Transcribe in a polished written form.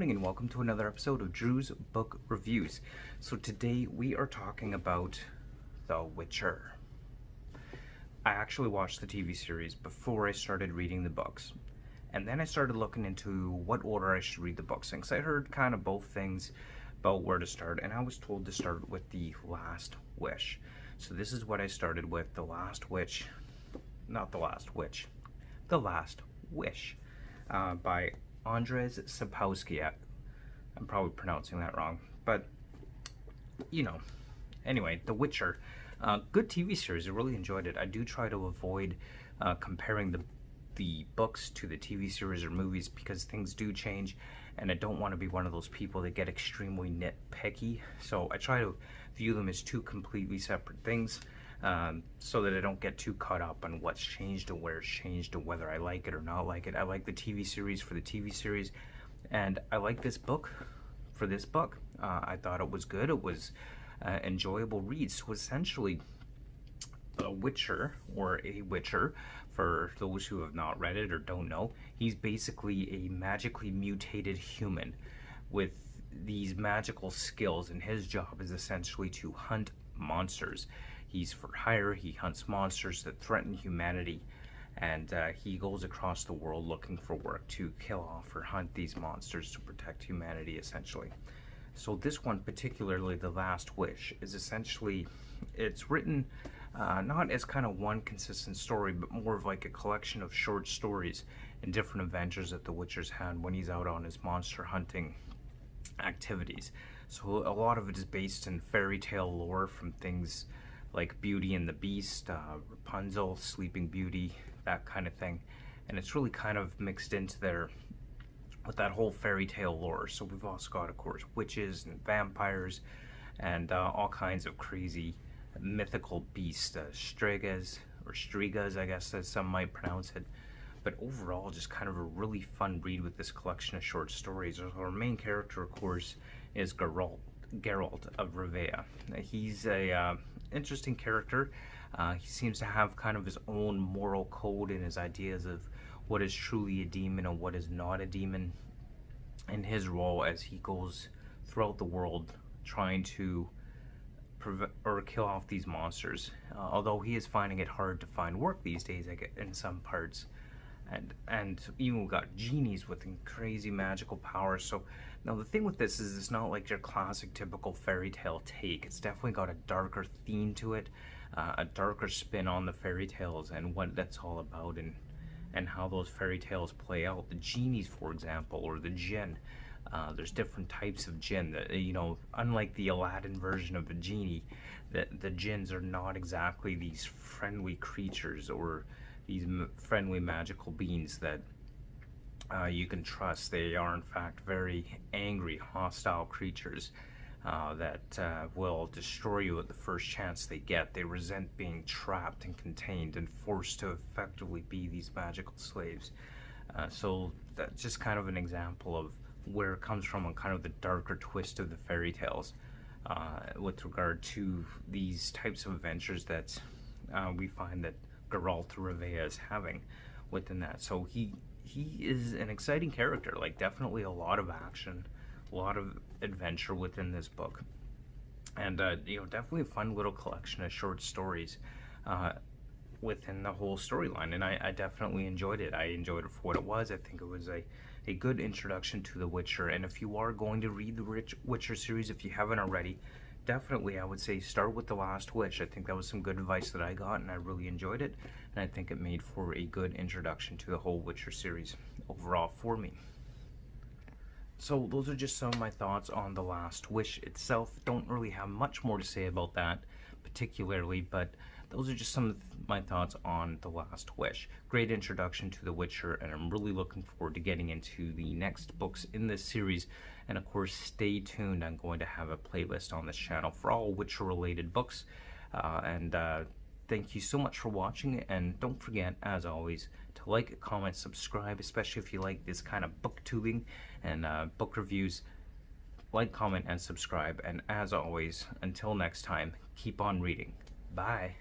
morning and welcome to another episode of Drew's Book Reviews. So today we are talking about The Witcher. I actually watched the TV series before I started reading the books. And then I started looking into what order I should read the books in, because I heard kind of both things about where to start, and I was told to start with The Last Wish. So this is what I started with, The Last Wish, not The Last Witch, The Last Wish, by Andrez Sapkowski. I'm probably pronouncing that wrong, but you know. Anyway, The Witcher, good TV series. I really enjoyed it. I do try to avoid comparing the books to the TV series or movies because things do change, and I don't want to be one of those people that get extremely nitpicky. So I try to view them as two completely separate things, so that I don't get too caught up on what's changed and where it's changed and whether I like it or not like it. I like the TV series for the TV series, and I like this book for this book. I thought it was good. It was enjoyable read. So essentially, a Witcher, or a Witcher, for those who have not read it or don't know, he's basically a magically mutated human with these magical skills, and his job is essentially to hunt monsters. He's for hire. He hunts monsters that threaten humanity, and he goes across the world looking for work to kill off or hunt these monsters to protect humanity, essentially. So this one, particularly The Last Wish, is essentially, it's written not as kind of one consistent story, but more of like a collection of short stories and different adventures that the Witcher's had when he's out on his monster hunting activities. So a lot of it is based in fairy tale lore, from things like Beauty and the Beast, Rapunzel, Sleeping Beauty, that kind of thing. And it's really kind of mixed into there with that whole fairy tale lore. So we've also got, of course, witches and vampires and all kinds of crazy mythical beasts, strigas, or strigas, I guess as some might pronounce it. But overall, just kind of a really fun read with this collection of short stories. Our main character, of course, is Geralt of Rivia. He's a interesting character. He seems to have kind of his own moral code and his ideas of what is truly a demon and what is not a demon, in his role as he goes throughout the world trying to prevent or kill off these monsters. Although he is finding it hard to find work these days, I get in some parts. And even got genies with crazy magical powers. So now the thing with this is, it's not like your classic typical fairy tale take. It's definitely got a darker theme to it, a darker spin on the fairy tales and what that's all about, and how those fairy tales play out. The genies, for example, or the jinn. There's different types of jinn. That, you know, unlike the Aladdin version of a genie, the jinns are not exactly these friendly creatures or these friendly magical beings that you can trust. They are in fact very angry, hostile creatures that will destroy you at the first chance they get. They resent being trapped and contained and forced to effectively be these magical slaves. So that's just kind of an example of where it comes from, and kind of the darker twist of the fairy tales with regard to these types of adventures that we find that Geralt of Rivia is having within that. So he is an exciting character, like definitely a lot of action, a lot of adventure within this book, and you know, definitely a fun little collection of short stories within the whole storyline, and I definitely enjoyed it. I enjoyed it for what it was. I think it was a good introduction to The Witcher, and if you are going to read the Witcher series, if you haven't already, definitely I would say start with The Last Wish. I think that was some good advice that I got, and I really enjoyed it, and I think it made for a good introduction to the whole Witcher series overall for me. So those are just some of my thoughts on The Last Wish itself. Don't really have much more to say about that particularly, but those are just some of my thoughts on The Last Wish. Great introduction to The Witcher, and I'm really looking forward to getting into the next books in this series. And of course, stay tuned. I'm going to have a playlist on this channel for all Witcher-related books. Thank you so much for watching, and don't forget, as always, to like, comment, subscribe, especially if you like this kind of booktubing and book reviews. Like, comment, and subscribe. And as always, until next time, keep on reading. Bye.